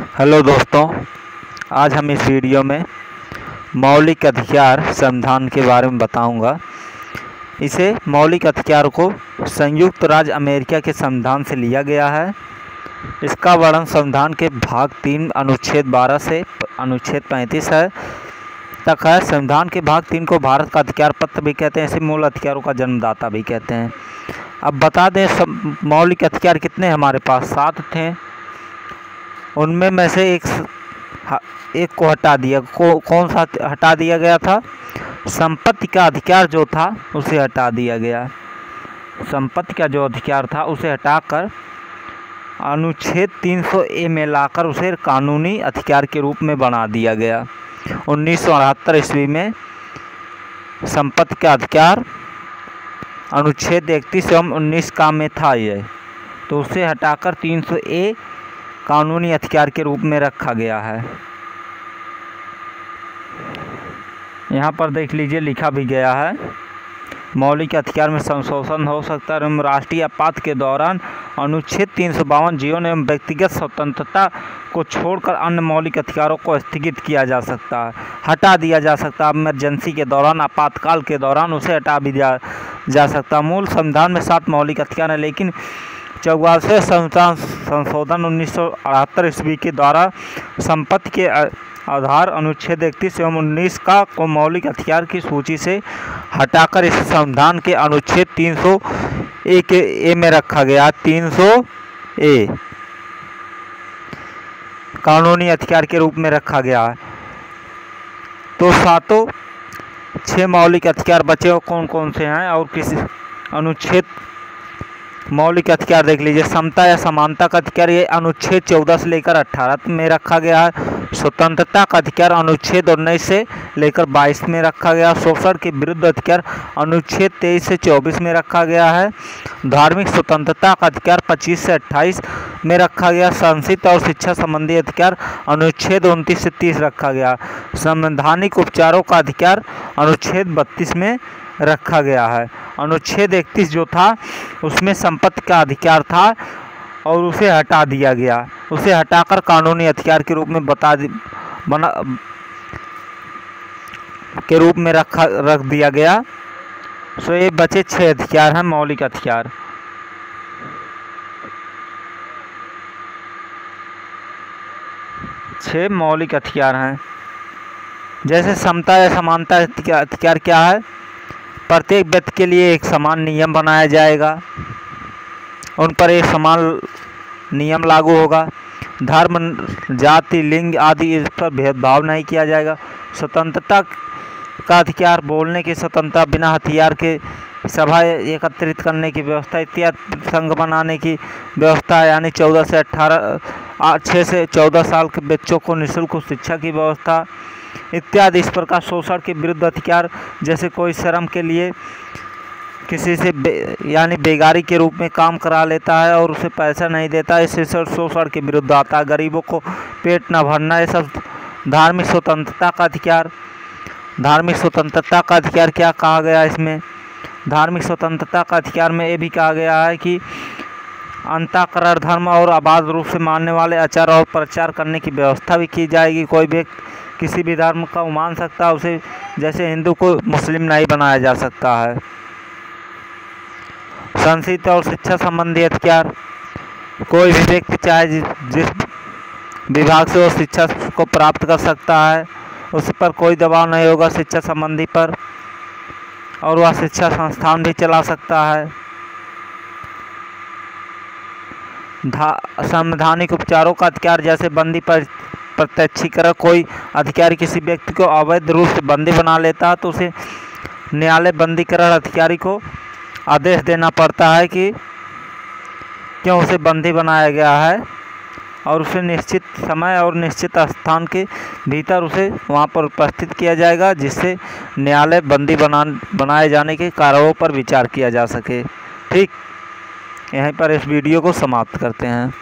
Hello दोस्तों, आज हम इस वीडियो में मौलिक अधिकार संविधान के बारे में बताऊंगा। इसे मौलिक अधिकार को संयुक्त राज्य अमेरिका के संविधान से लिया गया है। इसका वर्णन संविधान के भाग 3 अनुच्छेद 12 से अनुच्छेद 35 है तक है। संविधान के भाग 3 को भारत का अधिकार पत्र भी कहते हैं। इसे मूल अधिकारों का जन्मदाता भी कहते हैं। अब बता दें सब मौलिक अधिकार कितने हमारे पास 7 थे। उनमें में से एक को हटा दिया। कौन सा हटा दिया गया था? संपत्ति का अधिकार जो था उसे हटा दिया गया। संपत्ति का जो अधिकार था उसे हटाकर अनुच्छेद 300A में लाकर उसे कानूनी अधिकार के रूप में बना दिया गया। 1978 ईस्वी में संपत्ति का अधिकार अनुच्छेद 31 एवं 19 का में था ये, तो उसे हटाकर 300A कानूनी अधिकार के रूप में रखा गया है। यहाँ पर देख लीजिए, लिखा भी गया है मौलिक अधिकार में संशोधन हो सकता है एवं राष्ट्रीय आपात के दौरान अनुच्छेद 352 जीवन एवं व्यक्तिगत स्वतंत्रता को छोड़कर अन्य मौलिक अधिकारों को स्थगित किया जा सकता है, हटा दिया जा सकता है। इमरजेंसी के दौरान, आपातकाल के दौरान उसे हटा भी जा सकता। मूल संविधान में 7 मौलिक अधिकार हैं, लेकिन 44वें संविधान संशोधन 1978 ईस्वी के द्वारा संपत्ति के आधार अनुच्छेद 31 एवं 19 का को मौलिक अधिकार की सूची से हटाकर इस संविधान के अनुच्छेद 300A में रखा गया। 300A कानूनी अधिकार के रूप में रखा गया है। तो 6 मौलिक अधिकार बचे हो कौन कौन से हैं और किस अनुच्छेद मौलिक अधिकार देख लीजिए। समता या समानता का अधिकार ये अनुच्छेद 14 से लेकर 18 में रखा गया है। स्वतंत्रता का अधिकार अनुच्छेद 19 से लेकर 22 में रखा गया। शोषण के विरुद्ध अधिकार अनुच्छेद 23 से 24 में रखा गया है। धार्मिक स्वतंत्रता का अधिकार 25 से 28 में रखा गया। संस्कृत और शिक्षा संबंधी अधिकार अनुच्छेद 29 से 30 रखा गया। संवैधानिक उपचारों का अधिकार अनुच्छेद 32 में रखा गया है। अनुच्छेद 31 जो था उसमें संपत्ति का अधिकार था और उसे हटा दिया गया। उसे हटाकर कानूनी अधिकार के रूप में रख दिया गया। सो ये बचे 6 अधिकार हैं मौलिक अधिकार। छह मौलिक अधिकार हैं। जैसे समता या समानता अधिकार क्या है? प्रत्येक व्यक्ति के लिए एक समान नियम बनाया जाएगा, उन पर एक समान नियम लागू होगा। धर्म, जाति, लिंग आदि इस पर भेदभाव नहीं किया जाएगा। स्वतंत्रता का अधिकार, बोलने की स्वतंत्रता, बिना हथियार के सभा एकत्रित करने की व्यवस्था, इत्यादि संघ बनाने की व्यवस्था, यानी 6 से 14 साल के बच्चों को निःशुल्क शिक्षा की व्यवस्था इत्यादि। इस प्रकार शोषण के विरुद्ध अधिकार, जैसे कोई श्रम के लिए किसी से यानी बेगारी के रूप में काम करा लेता है और उसे पैसा नहीं देता, इससे शोषण के विरुद्ध आता है। गरीबों को पेट न भरना, ये सब। धार्मिक स्वतंत्रता का अधिकार, धार्मिक स्वतंत्रता का अधिकार क्या कहा गया इसमें? धार्मिक स्वतंत्रता का अधिकार में ये भी कहा गया है कि अंतःकरण धर्म और अबाध रूप से मानने वाले आचार और प्रचार करने की व्यवस्था भी की जाएगी। कोई व्यक्ति किसी भी धर्म का मान सकता है, उसे जैसे हिंदू को मुस्लिम नहीं बनाया जा सकता है। संस्कृत और शिक्षा संबंधी अधिकार, कोई भी व्यक्ति चाहे जिस विभाग से वो शिक्षा को प्राप्त कर सकता है, उस पर कोई दबाव नहीं होगा शिक्षा संबंधी पर, और वह शिक्षा संस्थान भी चला सकता है। संवैधानिक उपचारों का अधिकार, जैसे बंदी पर प्रत्यक्षीकरण, कोई अधिकारी किसी व्यक्ति को अवैध रूप से बंदी बना लेता है तो उसे न्यायालय बंदीकरण अधिकारी को आदेश देना पड़ता है कि क्यों उसे बंदी बनाया गया है, और उसे निश्चित समय और निश्चित स्थान के भीतर उसे वहां पर उपस्थित किया जाएगा, जिससे न्यायालय बंदी बनाए जाने के कारणों पर विचार किया जा सके। ठीक, यहीं पर इस वीडियो को समाप्त करते हैं।